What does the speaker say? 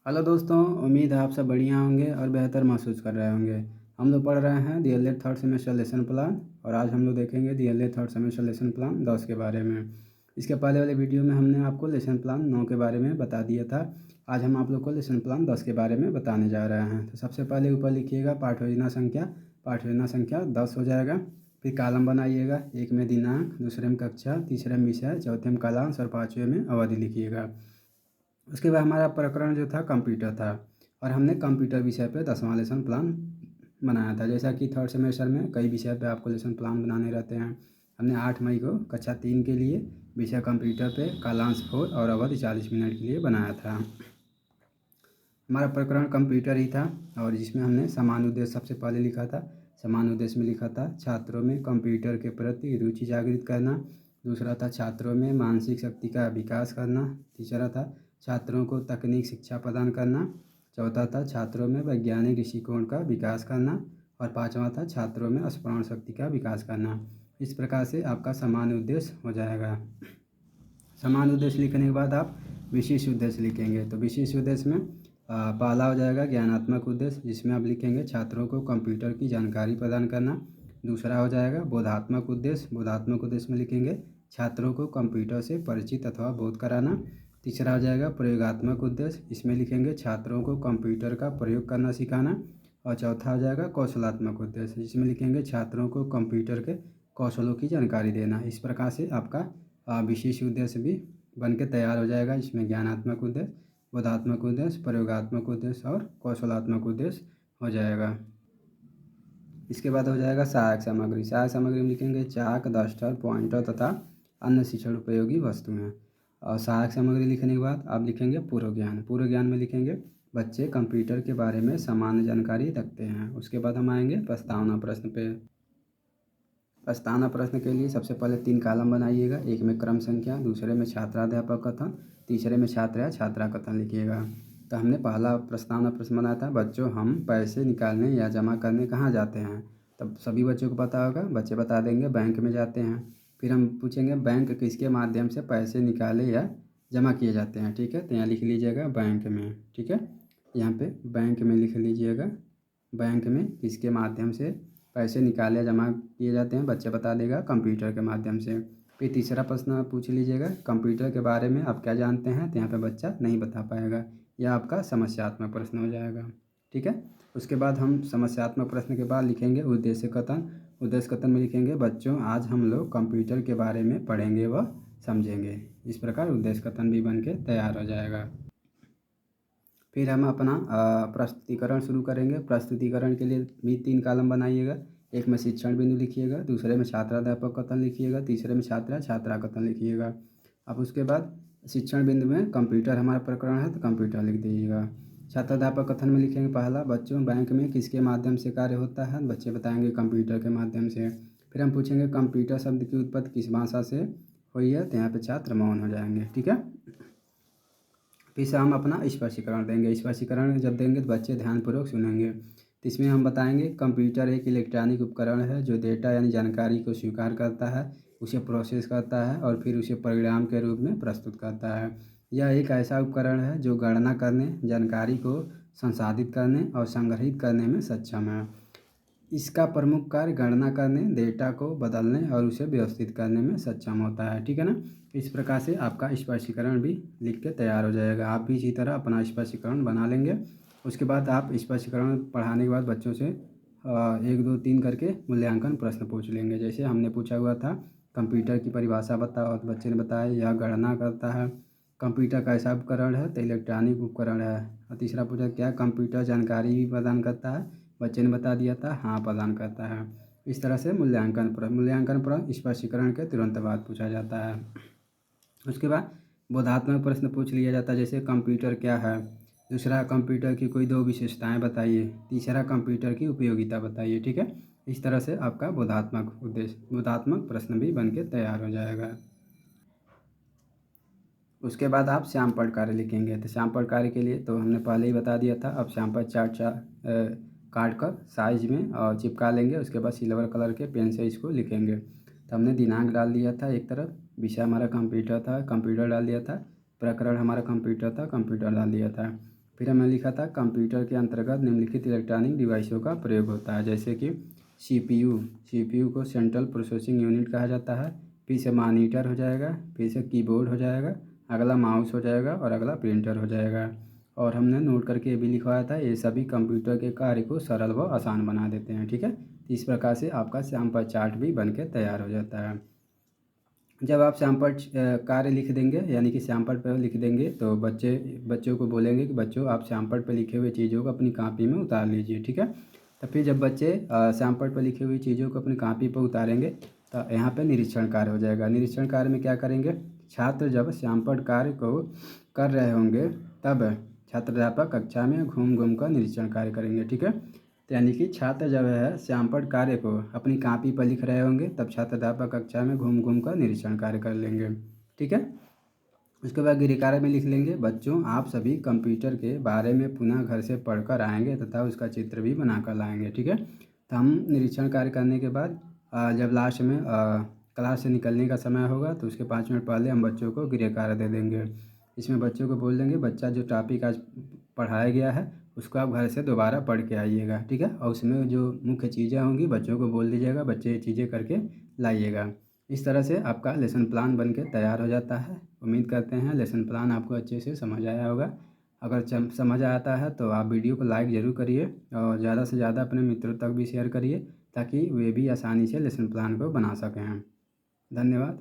Hello दोस्तों, उम्मीद है आप सब बढ़िया होंगे और बेहतर महसूस कर रहे होंगे। हम लोग पढ़ रहे हैं DElEd third semester lesson plan और आज हम लोग देखेंगे DElEd third semester lesson plan 10 के बारे में। इसके पहले वाले वीडियो में हमने आपको लेसन प्लान 9 के बारे में बता दिया था। आज हम आप लोग को लेसन प्लान 10 के बारे में बताने जा रहे हैं। तो सबसे पहले ऊपर लिखिएगा पाठ योजना संख्या 10 हो जाएगा। फिर कॉलम बनाइएगा, एक में दिनांक, दूसरे में कक्षा, तीसरे में विषय, चौथे में कालांश और पाँचवें में अवधि लिखिएगा। उसके बाद हमारा प्रकरण जो था कंप्यूटर था और हमने कंप्यूटर विषय पे 10वां लेसन प्लान बनाया था। जैसा कि थर्ड सेमेस्टर में कई विषय पे आपको लेसन प्लान बनाने रहते हैं। हमने 8 मई को कक्षा 3 के लिए विषय कंप्यूटर पे कालांश 4 और अवधि 40 मिनट के लिए बनाया था। हमारा प्रकरण कंप्यूटर ही था और जिसमें हमने समान उद्देश्य सबसे पहले लिखा था। समान उद्देश्य में लिखा था छात्रों में कंप्यूटर के प्रति रुचि जागृत करना। दूसरा था छात्रों में मानसिक शक्ति का विकास करना। तीसरा था छात्रों को तकनीक शिक्षा प्रदान करना। चौथा था छात्रों में वैज्ञानिक दृष्टिकोण का विकास करना। और पाँचवा था छात्रों में स्मरण शक्ति का विकास करना। इस प्रकार से आपका समान उद्देश्य हो जाएगा। समान उद्देश्य लिखने के बाद आप विशेष उद्देश्य लिखेंगे। तो विशेष उद्देश्य में पहला हो जाएगा ज्ञानात्मक उद्देश्य, जिसमें आप लिखेंगे छात्रों को कंप्यूटर की जानकारी प्रदान करना। दूसरा हो जाएगा बोधात्मक उद्देश्य। बोधात्मक उद्देश्य में लिखेंगे छात्रों को कंप्यूटर से परिचित अथवा बोध कराना। तीसरा हो जाएगा प्रयोगात्मक उद्देश्य, इसमें लिखेंगे छात्रों को कंप्यूटर का प्रयोग करना सिखाना। और चौथा हो जाएगा कौशलात्मक उद्देश्य, जिसमें लिखेंगे छात्रों को कंप्यूटर के कौशलों की जानकारी देना। इस प्रकार से आपका विशेष उद्देश्य भी बन के तैयार हो जाएगा। इसमें ज्ञानात्मक उद्देश्य, बोधात्मक उद्देश्य, प्रयोगात्मक उद्देश्य और कौशलात्मक उद्देश्य हो जाएगा। इसके बाद हो जाएगा सहायक सामग्री। सहायक सामग्री में लिखेंगे चाक, डस्टर, पॉइंटर तथा अन्य शिक्षण उपयोगी वस्तुएं। और सहायक सामग्री लिखने के बाद आप लिखेंगे पूर्व ज्ञान। पूर्व ज्ञान में लिखेंगे बच्चे कंप्यूटर के बारे में सामान्य जानकारी रखते हैं। उसके बाद हम आएंगे प्रस्तावना प्रश्न पे। प्रस्तावना प्रश्न के लिए सबसे पहले 3 कॉलम बनाइएगा, एक में क्रम संख्या, दूसरे में छात्राध्यापक कथन, तीसरे में छात्र या छात्रा कथन लिखिएगा। तो हमने पहला प्रस्तावना प्रश्न बनाया था, बच्चों हम पैसे निकालने या जमा करने कहाँ जाते हैं। तब सभी बच्चों को पता होगा, बच्चे बता देंगे बैंक में जाते हैं। फिर हम पूछेंगे बैंक किसके माध्यम से पैसे निकाले या जमा किए जाते हैं। ठीक है, तो यहाँ लिख लीजिएगा बैंक में। ठीक है, यहाँ पे बैंक में लिख लीजिएगा, बैंक में किसके माध्यम से पैसे निकाले जमा किए जाते हैं, बच्चे बता देगा कंप्यूटर के माध्यम से। फिर तीसरा प्रश्न पूछ लीजिएगा कंप्यूटर के बारे में आप क्या जानते हैं, तो यहाँ पे बच्चा नहीं बता पाएगा। यह आपका समस्यात्मक प्रश्न हो जाएगा। ठीक है, उसके बाद हम समस्यात्मक प्रश्न के बाद लिखेंगे उद्देश्य कथन। उद्देश्य कथन में लिखेंगे बच्चों आज हम लोग कंप्यूटर के बारे में पढ़ेंगे व समझेंगे। इस प्रकार उद्देश्य कथन भी बन के तैयार हो जाएगा। फिर हम अपना प्रस्तुतिकरण शुरू करेंगे। प्रस्तुतिकरण के लिए भी 3 कॉलम बनाइएगा, एक में शिक्षण बिंदु लिखिएगा, दूसरे में छात्राध्यापक कथन लिखिएगा, तीसरे में छात्र छात्रा कथन लिखिएगा। अब उसके बाद शिक्षण बिंदु में कंप्यूटर हमारा प्रकरण है तो कंप्यूटर लिख दीजिएगा। छात्राध्यापक कथन में लिखेंगे पहला, बच्चों बैंक में किसके माध्यम से कार्य होता है, बच्चे बताएंगे कंप्यूटर के माध्यम से। फिर हम पूछेंगे कंप्यूटर शब्द की उत्पत्ति किस भाषा से हुई है, तो यहाँ पे छात्र मौन हो जाएंगे। ठीक है, फिर से हम अपना स्पष्टीकरण देंगे। स्पष्टीकरण जब देंगे तो बच्चे ध्यानपूर्वक सुनेंगे। तो इसमें हम बताएंगे कंप्यूटर एक इलेक्ट्रॉनिक उपकरण है जो डेटा यानी जानकारी को स्वीकार करता है, उसे प्रोसेस करता है और फिर उसे परिणाम के रूप में प्रस्तुत करता है। यह एक ऐसा उपकरण है जो गणना करने, जानकारी को संसाधित करने और संग्रहित करने में सक्षम है। इसका प्रमुख कार्य गणना करने, डेटा को बदलने और उसे व्यवस्थित करने में सक्षम होता है। ठीक है ना, इस प्रकार से आपका स्पष्टीकरण भी लिख के तैयार हो जाएगा। आप भी इसी तरह अपना स्पष्टीकरण बना लेंगे। उसके बाद आप स्पष्टीकरण पढ़ाने के बाद बच्चों से 1, 2, 3 करके मूल्यांकन प्रश्न पूछ लेंगे। जैसे हमने पूछा हुआ था कंप्यूटर की परिभाषा बताओ, तो बच्चे ने बताया यह गणना करता है। कंप्यूटर कैसा उपकरण है, तो इलेक्ट्रॉनिक उपकरण है। और तीसरा पूछा क्या कंप्यूटर जानकारी भी प्रदान करता है, बच्चे ने बता दिया था हाँ प्रदान करता है। इस तरह से मूल्यांकन प्रश्न स्पष्टीकरण के तुरंत बाद पूछा जाता है। उसके बाद बोधात्मक प्रश्न पूछ लिया जाता है, जैसे कंप्यूटर क्या है, दूसरा कंप्यूटर की कोई 2 विशेषताएं बताइए, तीसरा कंप्यूटर की उपयोगिता बताइए। ठीक है, इस तरह से आपका बोधात्मक प्रश्न भी बन के तैयार हो जाएगा। उसके बाद आप सैंपल कार्य लिखेंगे। तो सैंपल कार्य के लिए तो हमने पहले ही बता दिया था। अब सैंपल चार्ट काट कर साइज में और चिपका लेंगे। उसके बाद सिल्वर कलर के पेन से इसको लिखेंगे। तो हमने दिनांक डाल दिया था एक तरफ, विषय हमारा कंप्यूटर था, कंप्यूटर डाल दिया था, प्रकरण हमारा कंप्यूटर था, कंप्यूटर डाल दिया था। फिर हमने लिखा था कंप्यूटर के अंतर्गत निम्नलिखित इलेक्ट्रॉनिक डिवाइसों का प्रयोग होता है, जैसे कि सीपीयू को सेंट्रल प्रोसेसिंग यूनिट कहा जाता है। फिर से मॉनिटर हो जाएगा, फिर से कीबोर्ड हो जाएगा, अगला माउस हो जाएगा और अगला प्रिंटर हो जाएगा। और हमने नोट करके ये भी लिखवाया था, ये सभी कंप्यूटर के कार्य को सरल व आसान बना देते हैं। ठीक है, इस प्रकार से आपका सैंपल चार्ट भी बन के तैयार हो जाता है। जब आप सैंपल कार्य लिख देंगे यानी कि सैंपल पर लिख देंगे तो बच्चों को बोलेंगे कि बच्चों आप सैंपल पर लिखे हुए चीज़ों को अपनी कॉपी में उतार लीजिए। ठीक है, तो फिर जब बच्चे सैंपल पर लिखी हुई चीज़ों को अपनी कॉपी पर उतारेंगे तो यहाँ पे निरीक्षण कार्य हो जाएगा। निरीक्षण कार्य में क्या करेंगे, छात्र जब सैंपल कार्य को कर रहे होंगे तब छात्राध्यापक कक्षा में घूम घूम कर निरीक्षण कार्य करेंगे। ठीक है, तो यानी कि छात्र जब है सैंपल कार्य को अपनी कॉपी पर लिख रहे होंगे तब छात्राध्यापक कक्षा में घूम घूम कर निरीक्षण कार्य कर लेंगे। ठीक है, उसके बाद गृह कार्य में लिख लेंगे, बच्चों आप सभी कंप्यूटर के बारे में पुनः घर से पढ़कर आएंगे तथा उसका चित्र भी बनाकर लाएंगे। ठीक है, तो हम निरीक्षण कार्य करने के बाद जब लास्ट में क्लास से निकलने का समय होगा तो उसके 5 मिनट पहले हम बच्चों को गृह कार्य दे देंगे। इसमें बच्चों को बोल देंगे बच्चा जो टॉपिक आज पढ़ाया गया है उसको आप घर से दोबारा पढ़ के आइएगा। ठीक है, और उसमें जो मुख्य चीज़ें होंगी बच्चों को बोल दीजिएगा, बच्चे ये चीज़ें करके लाइएगा। इस तरह से आपका लेसन प्लान बन के तैयार हो जाता है। उम्मीद करते हैं लेसन प्लान आपको अच्छे से समझ आया होगा। अगर समझ आता है तो आप वीडियो को लाइक ज़रूर करिए और ज़्यादा से ज़्यादा अपने मित्रों तक भी शेयर करिए ताकि वे भी आसानी से लेसन प्लान को बना सकें। धन्यवाद।